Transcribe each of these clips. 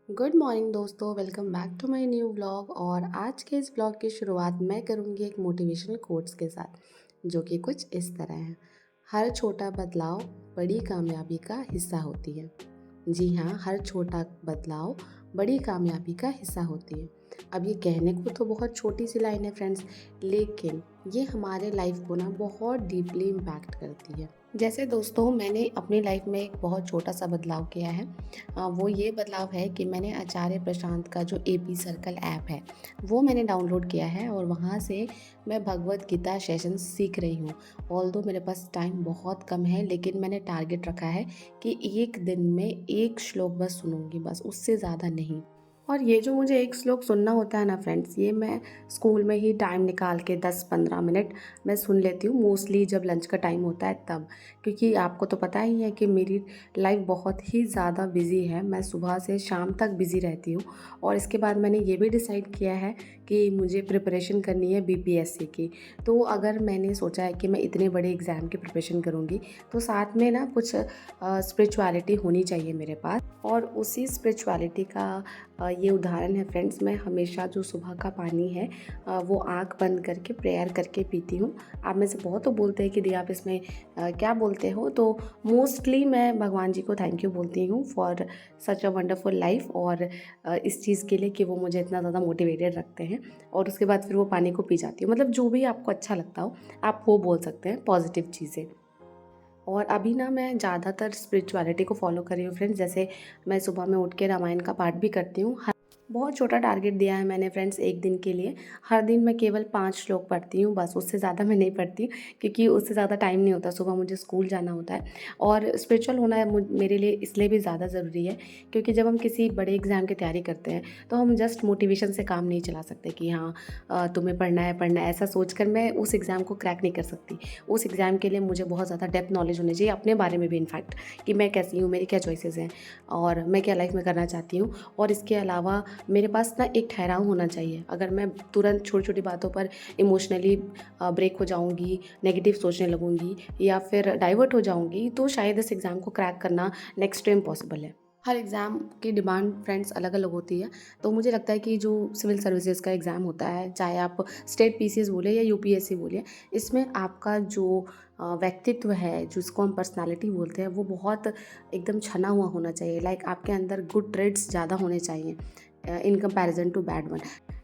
Good morning दोस्तों, welcome back to my new vlog. और आज के इस व्लॉग की शुरुआत मैं करूँगी एक मोटिवेशनल कोट्स के साथ, जो कि कुछ इस तरह है। हर छोटा बदलाव बड़ी कामयाबी का हिस्सा होती है। जी हाँ, हर छोटा बदलाव बड़ी कामयाबी का हिस्सा होती है। अब ये कहने को तो बहुत छोटी सी लाइन है फ्रेंड्स, लेकिन ये हमारे लाइफ को ना बहुत डीपली इम्पैक्ट करती है। जैसे दोस्तों, मैंने अपनी लाइफ में एक बहुत छोटा सा बदलाव किया है। वो ये बदलाव है कि मैंने आचार्य प्रशांत का जो एपी सर्कल ऐप है वो मैंने डाउनलोड किया है, और वहाँ से मैं भगवत गीता सेशन सीख रही हूँ। ऑल्दो मेरे पास टाइम बहुत कम है, लेकिन मैंने टारगेट रखा है कि एक दिन में एक श्लोक बस सुनूंगी, बस उससे ज़्यादा नहीं। और ये जो मुझे एक श्लोक सुनना होता है ना फ्रेंड्स, ये मैं स्कूल में ही टाइम निकाल के 10-15 मिनट मैं सुन लेती हूँ, मोस्टली जब लंच का टाइम होता है तब। क्योंकि आपको तो पता ही है कि मेरी लाइफ बहुत ही ज़्यादा बिजी है, मैं सुबह से शाम तक बिज़ी रहती हूँ। और इसके बाद मैंने ये भी डिसाइड किया है कि मुझे प्रिपरेशन करनी है बीपीएससी की। तो अगर मैंने सोचा है कि मैं इतने बड़े एग्ज़ाम की प्रिपरेशन करूँगी, तो साथ में ना कुछ स्पिरिचुअलिटी होनी चाहिए मेरे पास। और उसी स्पिरिचुअलिटी का ये उदाहरण है फ्रेंड्स। मैं हमेशा जो सुबह का पानी है वो आँख बंद करके प्रेयर करके पीती हूँ। आप में से बहुत तो बोलते हैं कि दी आप इसमें क्या बोलते हो, तो मोस्टली मैं भगवान जी को थैंक यू बोलती हूँ for such a wonderful life, और इस चीज़ के लिए कि वो मुझे इतना ज़्यादा मोटिवेटेड रखते हैं। और उसके बाद फिर वो पानी को पी जाती हूँ। मतलब जो भी आपको अच्छा लगता हो आप वो बोल सकते हैं पॉजिटिव चीज़ें। और अभी ना मैं ज़्यादातर स्पिरिचुअलिटी को फॉलो कर रही हूँ फ्रेंड्स। जैसे मैं सुबह में उठ के रामायण का पाठ भी करती हूँ। बहुत छोटा टारगेट दिया है मैंने फ्रेंड्स एक दिन के लिए। हर दिन मैं केवल 5 श्लोक पढ़ती हूँ, बस उससे ज़्यादा मैं नहीं पढ़ती, क्योंकि उससे ज़्यादा टाइम नहीं होता। सुबह मुझे स्कूल जाना होता है, और स्पिरिचुअल होना है मेरे लिए इसलिए भी ज़्यादा ज़रूरी है क्योंकि जब हम किसी बड़े एग्ज़ाम की तैयारी करते हैं तो हम जस्ट मोटिवेशन से काम नहीं चला सकते कि हाँ तुम्हें पढ़ना है, ऐसा सोच कर मैं उस एग्ज़ाम को क्रैक नहीं कर सकती। उस एग्ज़ाम के लिए मुझे बहुत ज़्यादा डेप्थ नॉलेज होनी चाहिए अपने बारे में भी, इनफैक्ट कि मैं कैसी हूँ, मेरी क्या चॉइसेस हैं, और मैं क्या लाइफ में करना चाहती हूँ। और इसके अलावा मेरे पास ना एक ठहराव होना चाहिए। अगर मैं तुरंत छोटी छोटी बातों पर इमोशनली ब्रेक हो जाऊंगी, नेगेटिव सोचने लगूंगी, या फिर डाइवर्ट हो जाऊंगी, तो शायद इस एग्ज़ाम को क्रैक करना नेक्स्ट टाइम पॉसिबल है। हर एग्ज़ाम की डिमांड फ्रेंड्स अलग अलग होती है। तो मुझे लगता है कि जो सिविल सर्विसेज का एग्ज़ाम होता है, चाहे आप स्टेट पीसीएस बोले या यूपीएससी बोलिए, इसमें आपका जो व्यक्तित्व है, जिसको हम पर्सनालिटी बोलते हैं, वो बहुत एकदम छना हुआ होना चाहिए। लाइक आपके अंदर गुड ट्रेड्स ज़्यादा होने चाहिए in comparison to bad one.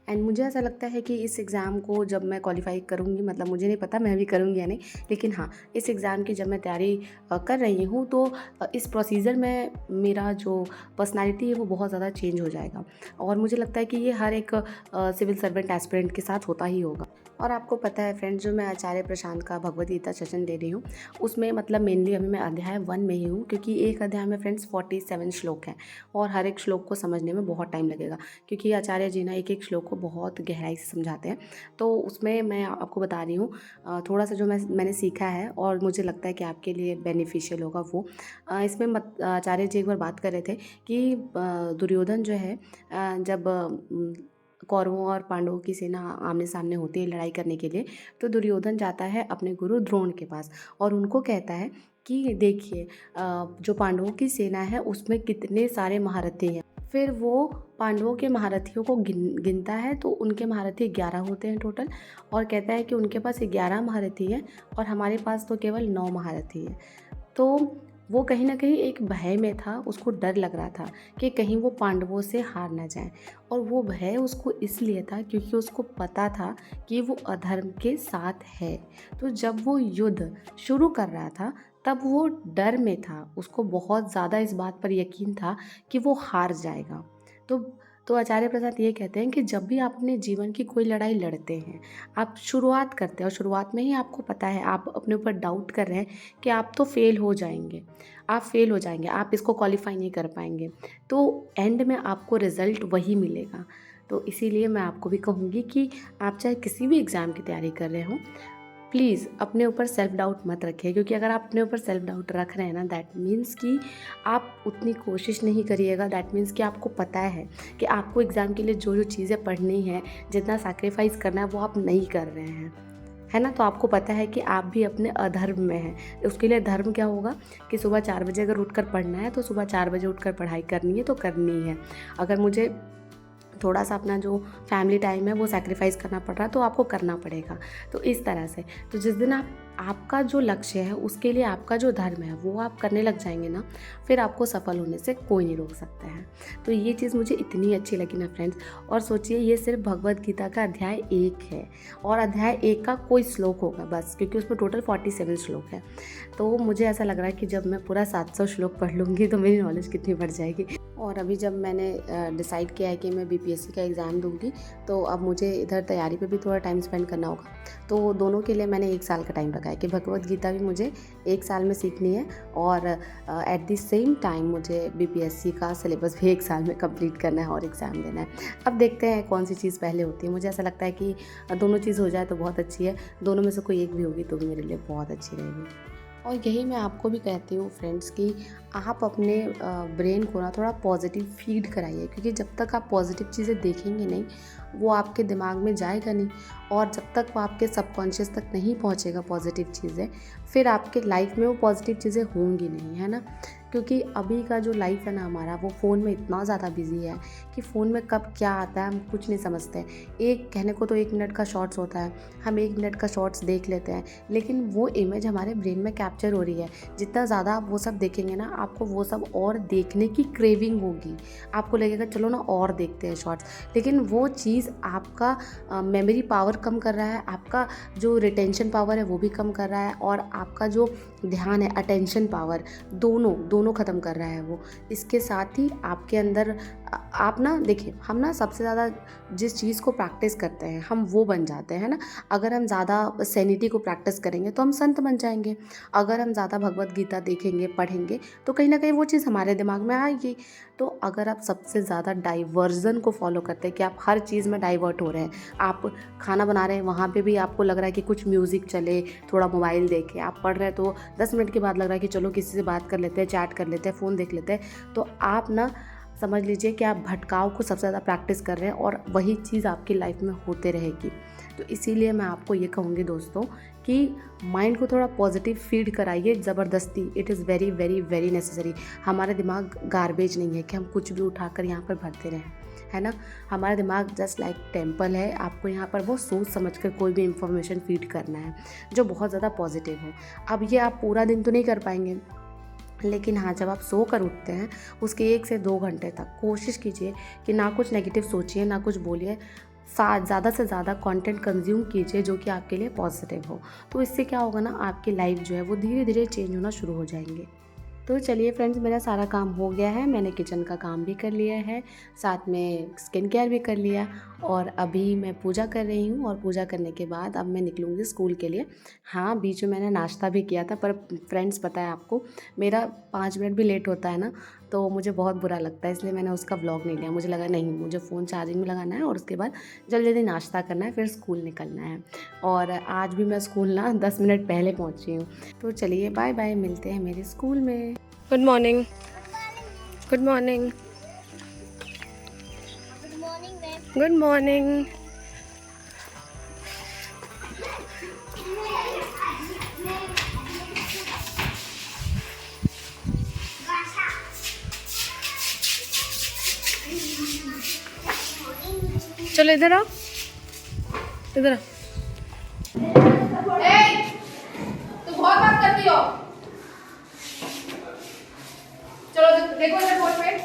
And मुझे ऐसा लगता है कि इस एग्ज़ाम को जब मैं क्वालिफाई करूँगी, मतलब मुझे नहीं पता मैं भी करूँगी या नहीं, लेकिन हाँ, इस एग्ज़ाम की जब मैं तैयारी कर रही हूँ, तो इस प्रोसीजर में मेरा जो पर्सनालिटी है वो बहुत ज़्यादा चेंज हो जाएगा। और मुझे लगता है कि ये हर एक सिविल सर्वेंट एस्पिरेंट के साथ होता ही होगा। और आपको पता है फ्रेंड्स, जो मैं आचार्य प्रशांत का भगवद गीता सेशन ले रही हूँ, उसमें मतलब मेनली अभी मैं अध्याय 1 में ही हूँ, क्योंकि एक अध्याय में फ्रेंड्स 47 श्लोक हैं, और हर एक श्लोक को समझने में बहुत टाइम लगेगा, क्योंकि आचार्य जी ना एक एक श्लोक को बहुत गहराई से समझाते हैं। तो उसमें मैं आपको बता रही हूँ थोड़ा सा जो मैंने सीखा है, और मुझे लगता है कि आपके लिए बेनिफिशियल होगा वो। इसमें आचार्य जी एक बार बात कर रहे थे कि दुर्योधन जो है, जब कौरवों और पांडवों की सेना आमने सामने होती है लड़ाई करने के लिए, तो दुर्योधन जाता है अपने गुरु द्रोण के पास, और उनको कहता है कि देखिए जो पांडवों की सेना है उसमें कितने सारे महारथी हैं। फिर वो पांडवों के महारथियों को गिनता है, तो उनके महारथी 11 होते हैं टोटल, और कहता है कि उनके पास 11 महारथी हैं और हमारे पास तो केवल 9 महारथी हैं। तो वो कहीं न कहीं एक भय में था, उसको डर लग रहा था कि कहीं वो पांडवों से हार ना जाए। और वो भय उसको इसलिए था क्योंकि उसको पता था कि वो अधर्म के साथ है। तो जब वो युद्ध शुरू कर रहा था, तब वो डर में था, उसको बहुत ज़्यादा इस बात पर यकीन था कि वो हार जाएगा। तो तो आचार्य प्रसाद ये कहते हैं कि जब भी आप अपने जीवन की कोई लड़ाई लड़ते हैं, आप शुरुआत करते हैं, और शुरुआत में ही आपको पता है, आप अपने ऊपर डाउट कर रहे हैं कि आप तो फेल हो जाएंगे, आप फेल हो जाएंगे, आप इसको क्वालिफाई नहीं कर पाएंगे, तो एंड में आपको रिज़ल्ट वही मिलेगा। तो इसीलिए मैं आपको भी कहूँगी कि आप चाहे किसी भी एग्ज़ाम की तैयारी कर रहे हो, प्लीज़ अपने ऊपर सेल्फ डाउट मत रखिए, क्योंकि अगर आप अपने ऊपर सेल्फ डाउट रख रहे हैं ना, दैट मीन्स कि आप उतनी कोशिश नहीं करिएगा। दैट मीन्स कि आपको पता है कि आपको एग्ज़ाम के लिए जो जो चीज़ें पढ़नी है, जितना सैक्रिफाइस करना है, वो आप नहीं कर रहे हैं, है ना। तो आपको पता है कि आप भी अपने अधर्म में हैं। उसके लिए धर्म क्या होगा कि सुबह 4 बजे अगर उठकर पढ़ना है तो सुबह 4 बजे उठकर पढ़ाई करनी है तो करनी है। अगर मुझे थोड़ा सा अपना जो फैमिली टाइम है वो सैक्रिफाइस करना पड़ रहा है तो आपको करना पड़ेगा। तो इस तरह से तो जिस दिन आपका जो लक्ष्य है उसके लिए आपका जो धर्म है वो आप करने लग जाएंगे ना, फिर आपको सफल होने से कोई नहीं रोक सकता है। तो ये चीज़ मुझे इतनी अच्छी लगी ना फ्रेंड्स। और सोचिए ये सिर्फ भगवद गीता का अध्याय 1 है और अध्याय 1 का कोई श्लोक होगा बस, क्योंकि उसमें टोटल 47 श्लोक है। तो मुझे ऐसा लग रहा है कि जब मैं पूरा 700 श्लोक पढ़ लूँगी तो मेरी नॉलेज कितनी बढ़ जाएगी। और अभी जब मैंने डिसाइड किया है कि मैं बीपीएससी का एग्ज़ाम दूंगी तो अब मुझे इधर तैयारी पे भी थोड़ा टाइम स्पेंड करना होगा। तो दोनों के लिए मैंने 1 साल का टाइम रखा है कि भगवद गीता भी मुझे 1 साल में सीखनी है और एट द सेम टाइम मुझे बीपीएससी का सिलेबस भी 1 साल में कंप्लीट करना है और एग्ज़ाम देना है। अब देखते हैं कौन सी चीज़ पहले होती है। मुझे ऐसा लगता है कि दोनों चीज़ हो जाए तो बहुत अच्छी है, दोनों में से कोई एक भी होगी तो भी मेरे लिए बहुत अच्छी रहेगी। और यही मैं आपको भी कहती हूँ फ्रेंड्स कि आप अपने ब्रेन को ना थोड़ा पॉजिटिव फीड कराइए, क्योंकि जब तक आप पॉजिटिव चीज़ें देखेंगे नहीं वो आपके दिमाग में जाएगा नहीं, और जब तक वो आपके सबकॉन्शियस तक नहीं पहुँचेगा पॉजिटिव चीज़ें, फिर आपके लाइफ में वो पॉजिटिव चीज़ें होंगी नहीं, है ना। क्योंकि अभी का जो लाइफ है ना हमारा, वो फ़ोन में इतना ज़्यादा बिजी है कि फ़ोन में कब क्या आता है हम कुछ नहीं समझते। एक कहने को तो 1 मिनट का शॉर्ट्स होता है, हम 1 मिनट का शॉर्ट्स देख लेते हैं, लेकिन वो इमेज हमारे ब्रेन में कैप्चर हो रही है। जितना ज़्यादा आप वो सब देखेंगे ना, आपको वो सब और देखने की क्रेविंग होगी, आपको लगेगा चलो ना और देखते हैं शॉर्ट्स। लेकिन वो चीज़ आपका मेमोरी पावर कम कर रहा है, आपका जो रिटेंशन पावर है वो भी कम कर रहा है, और आपका जो ध्यान है, अटेंशन पावर, दोनों ख़त्म कर रहा है वो। इसके साथ ही आपके अंदर आप ना देखिए, हम ना सबसे ज़्यादा जिस चीज़ को प्रैक्टिस करते हैं हम वो बन जाते हैं ना। अगर हम ज़्यादा सैनिटी को प्रैक्टिस करेंगे तो हम संत बन जाएंगे। अगर हम ज़्यादा भगवद गीता देखेंगे पढ़ेंगे तो कहीं ना कहीं वो चीज़ हमारे दिमाग में आएगी। तो अगर आप सबसे ज़्यादा डाइवर्जन को फॉलो करते हैं कि आप हर चीज़ में डाइवर्ट हो रहे हैं, आप खाना बना रहे हैं वहाँ पे भी आपको लग रहा है कि कुछ म्यूज़िक चले, थोड़ा मोबाइल देखें, आप पढ़ रहे हैं तो 10 मिनट के बाद लग रहा है कि चलो किसी से बात कर लेते हैं, चैट कर लेते हैं, फ़ोन देख लेते हैं, तो आप ना समझ लीजिए कि आप भटकाव को सबसे ज़्यादा प्रैक्टिस कर रहे हैं और वही चीज़ आपकी लाइफ में होते रहेगी। तो इसीलिए मैं आपको ये कहूँगी दोस्तों कि माइंड को थोड़ा पॉजिटिव फीड कराइए ज़बरदस्ती। It is very very very necessary. हमारा दिमाग गार्बेज नहीं है कि हम कुछ भी उठाकर यहाँ पर भरते रहें, है ना। हमारा दिमाग जस्ट लाइक टेम्पल है, आपको यहाँ पर बहुत सोच समझ कर कोई भी इंफॉर्मेशन फीड करना है जो बहुत ज़्यादा पॉजिटिव हो। अब ये आप पूरा दिन तो नहीं कर पाएंगे, लेकिन हाँ, जब आप सो कर उठते हैं उसके 1 से 2 घंटे तक कोशिश कीजिए कि ना कुछ नेगेटिव सोचिए, ना कुछ बोलिए, ज़्यादा से ज़्यादा कंटेंट कंज्यूम कीजिए जो कि आपके लिए पॉजिटिव हो। तो इससे क्या होगा ना, आपकी लाइफ जो है वो धीरे धीरे चेंज होना शुरू हो जाएंगे। तो चलिए फ्रेंड्स, मेरा सारा काम हो गया है, मैंने किचन का काम भी कर लिया है, साथ में स्किन केयर भी कर लिया, और अभी मैं पूजा कर रही हूँ। और पूजा करने के बाद अब मैं निकलूँगी स्कूल के लिए। हाँ, बीच में मैंने नाश्ता भी किया था, पर फ्रेंड्स पता है आपको, मेरा 5 मिनट भी लेट होता है ना तो मुझे बहुत बुरा लगता है, इसलिए मैंने उसका व्लॉग नहीं लिया। मुझे लगा नहीं, मुझे फ़ोन चार्जिंग में लगाना है और उसके बाद जल्दी जल्दी नाश्ता करना है, फिर स्कूल निकलना है। और आज भी मैं स्कूल ना 10 मिनट पहले पहुँची हूँ। तो चलिए बाय बाय, मिलते हैं मेरे स्कूल में। Good morning. Good morning. Good morning. चलो इधर आओ, इधर आओ। तो बहुत बात करती हो। चलो देखो इधर बोर्ड पे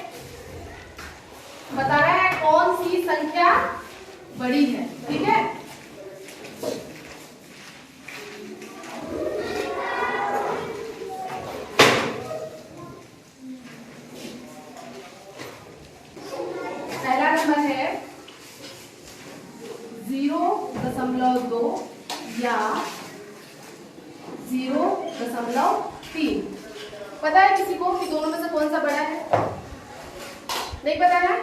बता रहा है कौन सी संख्या बड़ी है, ठीक है। पहला नंबर है 0.2 या 0.3। पता है किसी को कि दोनों में से कौन सा बड़ा है? नहीं पता है?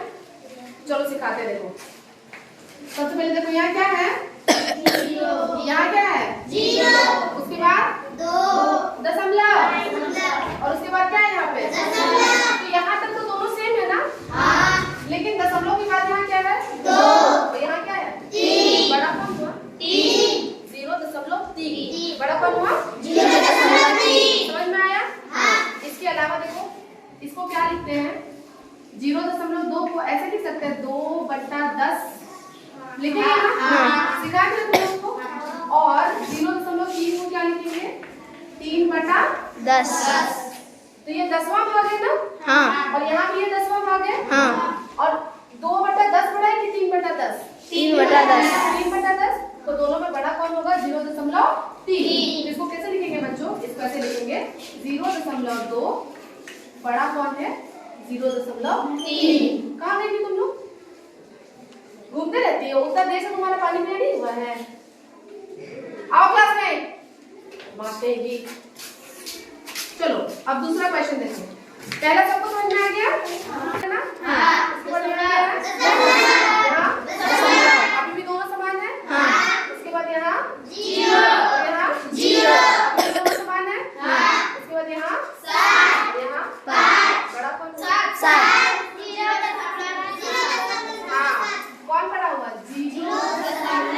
चलो सिखाते देखो। सबसे पहले देखो यहाँ क्या है? 0। यहाँ क्या है? 0। उसके बाद 2 दशमलव, और उसके बाद क्या है यहाँ पे? दशमलव। तो यहाँ तक तो दोनों सेम है ना? हाँ। लेकिन दशमलव के बाद यहाँ क्या है? 2। तो यहाँ क्या है? 3। बड़ा कौन हुआ? 3। 0.3 लिखेंगे ना? सिखा के तुम लोग को। और 0.3 को क्या लिखेंगे? 3/10। तो ये 10वां भाग है ना? हाँ। और यहाँ भी ये 10वां भाग है। हाँ। और 2/10 बड़ा है कि 3/10? 3/10। 3/10। तो दोनों में बड़ा कौन होगा? 0.3। इसको कैसे लिखेंगे बच्चों? इसको ऐसे लिखेंगे 0.2। बड़ा कौन है? 0.3। कहाँ गई थी तुम लोग? घूमते रहती हो, उतना देर से तुम्हारा पानी पीना नहीं हुआ है। आओ क्लास में। मातेगी। चलो अब दूसरा क्वेश्चन देखो। पहला सबको समझ में आ गया है ना? इसके बाद यहाँ क्या है? यहाँ अभी भी दोनों समान है। इसके बाद यहाँ 0 और यहाँ 0 अभी भी दोनों समान है। इसके बाद यहाँ 7 यहाँ 5 बड़ा कौन हुआ? 7। हाँ कौन बड़ा हुआ? 0.07।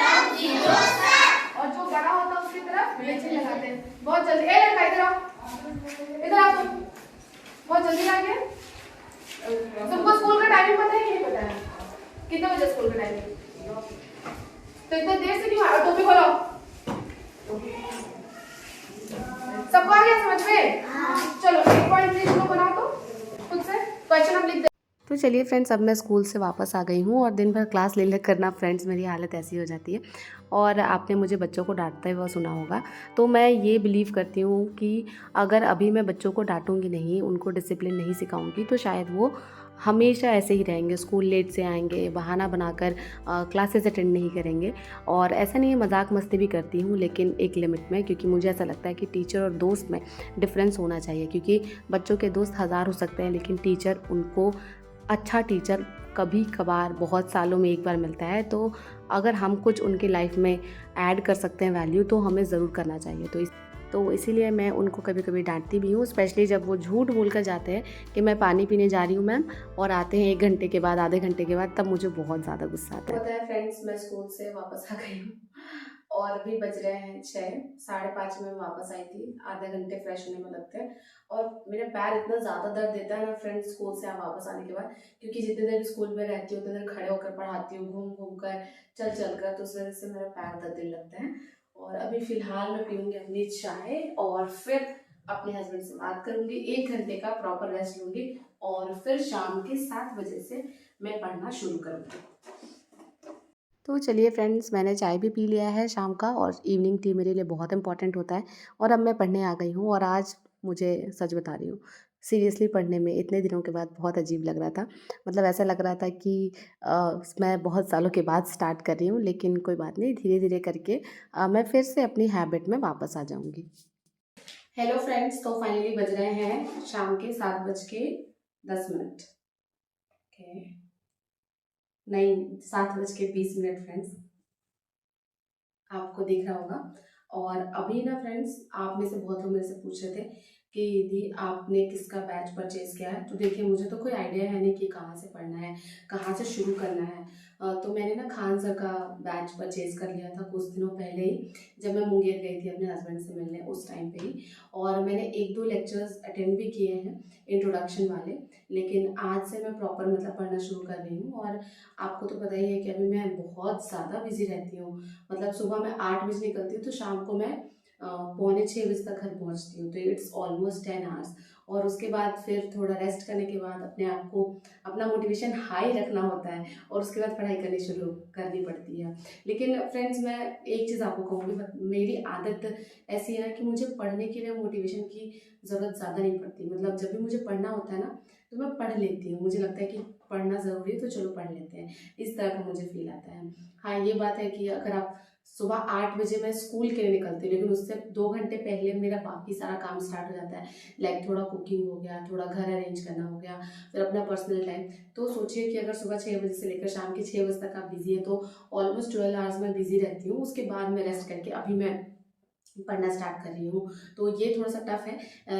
और जो बड़ा होता है उसकी तरफ ये चीज लगाते हैं बहुत जल्दी। ए लड़का इधर आओ, इधर आओ तुम। बहुत जल्दी आ गए। तुमको स्कूल का टाइमिंग पता है कि नहीं पता है? कितने बजे स्कूल का टाइमिंग? तो इतना देर से क्यों आ रहे हो? टोपी खोलो। सबको आ गया समझ में? चलो 8.3 को बनाओ तो खुद से क्वेश्चन हम लिख दे। तो चलिए फ्रेंड्स, अब मैं स्कूल से वापस आ गई हूँ और दिन भर क्लास ले ले करना फ्रेंड्स मेरी हालत ऐसी हो जाती है। और आपने मुझे बच्चों को डांटते हुए सुना होगा, तो मैं ये बिलीव करती हूँ कि अगर अभी मैं बच्चों को डांटूंगी नहीं, उनको डिसिप्लिन नहीं सिखाऊंगी, तो शायद वो हमेशा ऐसे ही रहेंगे, स्कूल लेट से आएंगे, बहाना बनाकर क्लासेस अटेंड नहीं करेंगे। और ऐसा नहीं है, मजाक मस्ती भी करती हूँ लेकिन एक लिमिट में, क्योंकि मुझे ऐसा लगता है कि टीचर और दोस्त में डिफरेंस होना चाहिए। क्योंकि बच्चों के दोस्त हज़ार हो सकते हैं लेकिन टीचर, उनको अच्छा टीचर कभी कभार बहुत सालों में एक बार मिलता है। तो अगर हम कुछ उनकी लाइफ में ऐड कर सकते हैं वैल्यू, तो हमें ज़रूर करना चाहिए। तो इसीलिए मैं उनको कभी कभी डांटती भी हूँ, स्पेशली जब वो झूठ बोल कर जाते हैं कि मैं पानी पीने जा रही हूँ मैम, और आते हैं 1 घंटे के बाद, आधे घंटे के बाद, तब मुझे बहुत ज़्यादा गुस्सा आता है। पता है फ्रेंड्स, मैं स्कूल से वापस आ गई हूँ और अभी बज रहे हैं 6, 5:30 में वापस आई थी। आधे घंटे फ्रेश होने में लगते हैं और मेरे पैर इतना ज़्यादा दर्द देता है ना फ्रेंड्स स्कूल से वापस आने के बाद, क्योंकि जितने देर स्कूल में रहती हूँ उतने देर खड़े होकर पढ़ाती हूँ, घूम घूम कर, चल चल कर, तो उस वजह से मेरा पैर दर्द लगता है। और अभी फ़िलहाल मैं पीऊँगी अपनी चाय और फिर अपने हस्बैंड से बात करूँगी, 1 घंटे का प्रॉपर रेस्ट लूँगी और फिर शाम के 7 बजे से मैं पढ़ना शुरू करूँगी। तो चलिए फ्रेंड्स, मैंने चाय भी पी लिया है शाम का, और इवनिंग टी मेरे लिए बहुत इंपॉर्टेंट होता है। और अब मैं पढ़ने आ गई हूँ, और आज मुझे सच बता रही हूँ, सीरियसली पढ़ने में इतने दिनों के बाद बहुत अजीब लग रहा था। मतलब ऐसा लग रहा था कि मैं बहुत सालों के बाद स्टार्ट कर रही हूँ, लेकिन कोई बात नहीं, धीरे धीरे करके मैं फिर से अपनी हैबिट में वापस आ जाऊँगी। हेलो फ्रेंड्स, तो फाइनली बज रहे हैं शाम के 7:10। ओके, नहीं, 7:20 फ्रेंड्स, आपको दिख रहा होगा। और अभी ना फ्रेंड्स, आप में से बहुत लोग मेरे से पूछ रहे थे कि दीदी आपने किसका बैच परचेज किया है। तो देखिए, मुझे तो कोई आइडिया है नहीं कि कहाँ से पढ़ना है, कहाँ से शुरू करना है। तो मैंने ना खान सर का बैच परचेज कर लिया था कुछ दिनों पहले ही, जब मैं मुंगेर गई थी अपने हस्बैंड से मिलने, उस टाइम पे ही। और मैंने 1-2 लेक्चर्स अटेंड भी किए हैं इंट्रोडक्शन वाले, लेकिन आज से मैं प्रॉपर मतलब पढ़ना शुरू कर रही हूँ। और आपको तो पता ही है कि अभी मैं बहुत ज़्यादा बिजी रहती हूँ। मतलब सुबह मैं 8 बजे निकलती हूँ तो शाम को मैं 5:45 बजे तक घर पहुँचती हूँ, तो इट्स ऑलमोस्ट 10 आवर्स। और उसके बाद फिर थोड़ा रेस्ट करने के बाद अपने आप को, अपना मोटिवेशन हाई रखना होता है और उसके बाद पढ़ाई करनी शुरू करनी पड़ती है। लेकिन फ्रेंड्स, मैं एक चीज़ आपको कहूँगी, मेरी आदत ऐसी है कि मुझे पढ़ने के लिए मोटिवेशन की ज़रूरत ज़्यादा नहीं पड़ती। मतलब जब भी मुझे पढ़ना होता है ना, तो मैं पढ़ लेती हूँ। मुझे लगता है कि पढ़ना ज़रूरी है तो चलो पढ़ लेते हैं, इस तरह का मुझे फील आता है। हाँ, ये बात है कि अगर आप सुबह 8 बजे मैं स्कूल के लिए निकलती हूँ, लेकिन उससे 2 घंटे पहले मेरा बाकी सारा काम स्टार्ट हो जाता है। लाइक थोड़ा कुकिंग हो गया, थोड़ा घर अरेंज करना हो गया, फिर अपना पर्सनल टाइम। तो सोचिए कि अगर सुबह 6 बजे से लेकर शाम के 6 बजे तक आप बिजी है, तो ऑलमोस्ट 12 आवर्स में बिजी रहती हूँ। उसके बाद मैं रेस्ट करके अभी मैं पढ़ना स्टार्ट कर रही हूँ। तो ये थोड़ा सा टफ है,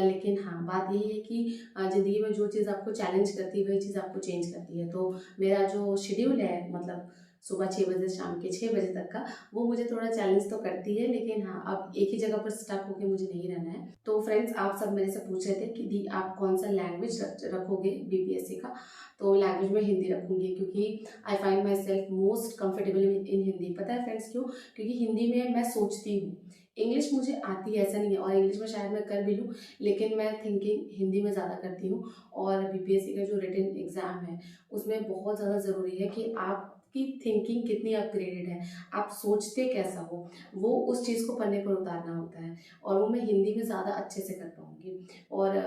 लेकिन हाँ, बात यही है कि ज़िंदगी में जो चीज़ आपको चैलेंज करती है वही चीज़ आपको चेंज करती है। तो मेरा जो शेड्यूल है, मतलब सुबह 6 बजे से शाम के 6 बजे तक का, वो मुझे थोड़ा चैलेंज तो करती है, लेकिन हाँ, अब एक ही जगह पर स्टक होकर मुझे नहीं रहना है। तो फ्रेंड्स, आप सब मेरे से पूछ रहे थे कि दी आप कौन सा लैंग्वेज रखोगे बीपीएससी का। तो लैंग्वेज में हिंदी रखूंगी, क्योंकि I find my self most comfortable in Hindi. पता है फ्रेंड्स क्यों? क्योंकि हिंदी में मैं सोचती हूँ, इंग्लिश मुझे आती है ऐसा नहीं है, और इंग्लिश में शायद मैं कर भी लूँ, लेकिन मैं थिंकिंग हिंदी में ज़्यादा करती हूँ। और बीपीएससी का जो रिटन एग्ज़ाम है उसमें बहुत ज़्यादा ज़रूरी है कि आपकी थिंकिंग कितनी अपग्रेडेड है, आप सोचते कैसा हो, वो उस चीज़ को पन्ने पर उतारना होता है, और वो मैं हिंदी में ज़्यादा अच्छे से कर पाऊँगी। और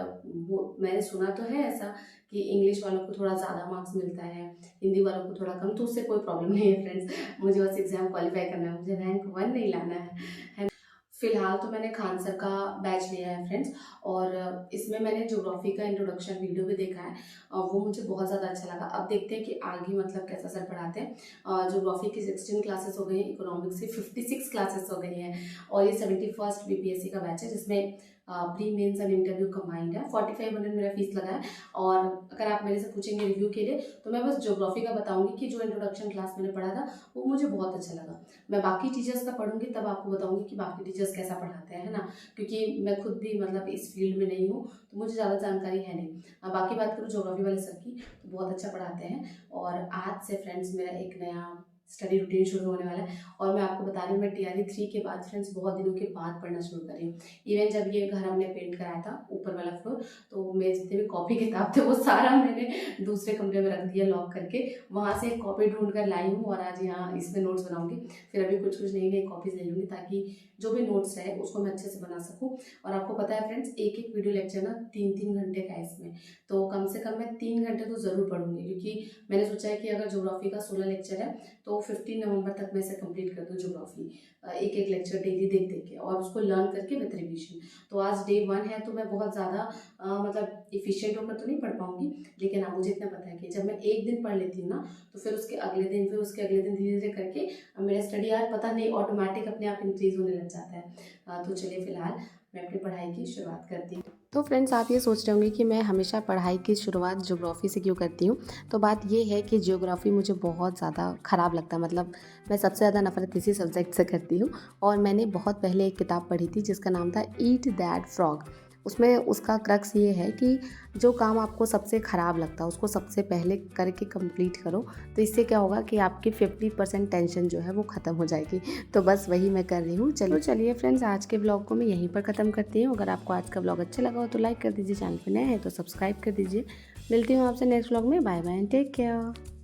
वो मैंने सुना तो है ऐसा कि इंग्लिश वालों को थोड़ा ज़्यादा मार्क्स मिलता है, हिंदी वालों को थोड़ा कम, तो उससे कोई प्रॉब्लम नहीं है फ्रेंड्स। मुझे बस एग्ज़ाम क्वालिफाई करना है, मुझे रैंक 1 नहीं लाना है। फिलहाल तो मैंने खान सर का बैच लिया है फ्रेंड्स, और इसमें मैंने ज्योग्राफी का इंट्रोडक्शन वीडियो भी देखा है, और वो मुझे बहुत ज़्यादा अच्छा लगा। अब देखते हैं कि आगे मतलब कैसा सर पढ़ाते हैं। ज्योग्राफी की 16 क्लासेस हो गई हैं, इकोनॉमिक्स की 56 क्लासेस हो गई हैं, और ये 71st बीपीएससी का बैच है, जिसमें pre mains and interview combined है। 4500 मेरा फीस लगा है। और अगर आप मेरे से पूछेंगे रिव्यू के लिए, तो मैं बस ज्योग्राफी का बताऊंगी कि जो इंट्रोडक्शन क्लास मैंने पढ़ा था वो मुझे बहुत अच्छा लगा। मैं बाकी टीचर्स का पढ़ूंगी तब आपको बताऊंगी कि बाकी टीचर्स कैसा पढ़ाते हैं, है ना, क्योंकि मैं खुद भी मतलब इस फील्ड में नहीं हूँ, तो मुझे ज़्यादा जानकारी है नहीं। बाकी बात करूँ ज्योग्राफी वाले सर की, तो बहुत अच्छा पढ़ाते हैं। और आज से फ्रेंड्स मेरा एक नया स्टडी रूटीन शुरू होने वाला है, और मैं आपको बता रही हूँ, मैं टीआरई 3 के बाद फ्रेंड्स बहुत दिनों के बाद पढ़ना शुरू कर रही हूँ। इवन जब ये घर हमने पेंट कराया था ऊपर वाला फ्लोर, तो मेरे जितने भी कॉपी किताब थे वो सारा मैंने दूसरे कमरे में रख दिया लॉक करके, वहाँ से एक कॉपी ढूंढ कर लाई हूँ, और आज यहाँ इसमें नोट्स बनाऊंगी। फिर अभी कुछ नई नई कॉपीज ले लूँगी, ताकि जो भी नोट्स रहे उसको मैं अच्छे से बना सकूँ। और आपको पता है फ्रेंड्स, एक एक वीडियो लेक्चर ना 3-3 घंटे का है इसमें, तो कम से कम मैं 3 घंटे तो ज़रूर पढ़ूंगी, क्योंकि मैंने सोचा है कि अगर ज्योग्राफी का 16 लेक्चर है तो 15 नवंबर तक मैं इसे कंप्लीट कर दूँ ज्योग्राफी, एक एक लेक्चर डेली देख देख के, और उसको लर्न करके विद रिविजन। तो आज डे 1 है, तो मैं बहुत ज़्यादा मतलब इफिशिएंट होकर तो नहीं पढ़ पाऊंगी, लेकिन हाँ, मुझे इतना पता है कि जब मैं एक दिन पढ़ लेती हूँ ना, तो फिर उसके अगले दिन, फिर उसके अगले दिन, धीरे धीरे करके मेरा स्टडी यार पता नहीं ऑटोमेटिक अपने आप इंक्रीज होने लग जाता है। तो चलिए फिलहाल मैं अपनी पढ़ाई की शुरुआत करती हूँ। तो फ्रेंड्स, आप ये सोच रहे होंगे कि मैं हमेशा पढ़ाई की शुरुआत ज्योग्राफी से क्यों करती हूँ। तो बात ये है कि ज्योग्राफी मुझे बहुत ज़्यादा ख़राब लगता है, मतलब मैं सबसे ज़्यादा नफरत इसी सब्जेक्ट से करती हूँ। और मैंने बहुत पहले एक किताब पढ़ी थी जिसका नाम था ईट दैट फ्रॉग। उसमें उसका क्रक्स ये है कि जो काम आपको सबसे ख़राब लगता है उसको सबसे पहले करके कंप्लीट करो, तो इससे क्या होगा कि आपकी 50% टेंशन जो है वो ख़त्म हो जाएगी। तो बस वही मैं कर रही हूँ। चलिए फ्रेंड्स, आज के ब्लॉग को मैं यहीं पर ख़त्म करती हूँ। अगर आपको आज का ब्लॉग अच्छा लगा हो तो लाइक कर दीजिए, चैनल पर नए हैं तो सब्सक्राइब कर दीजिए। मिलती हूँ आपसे नेक्स्ट ब्लॉग में। Bye bye and take care.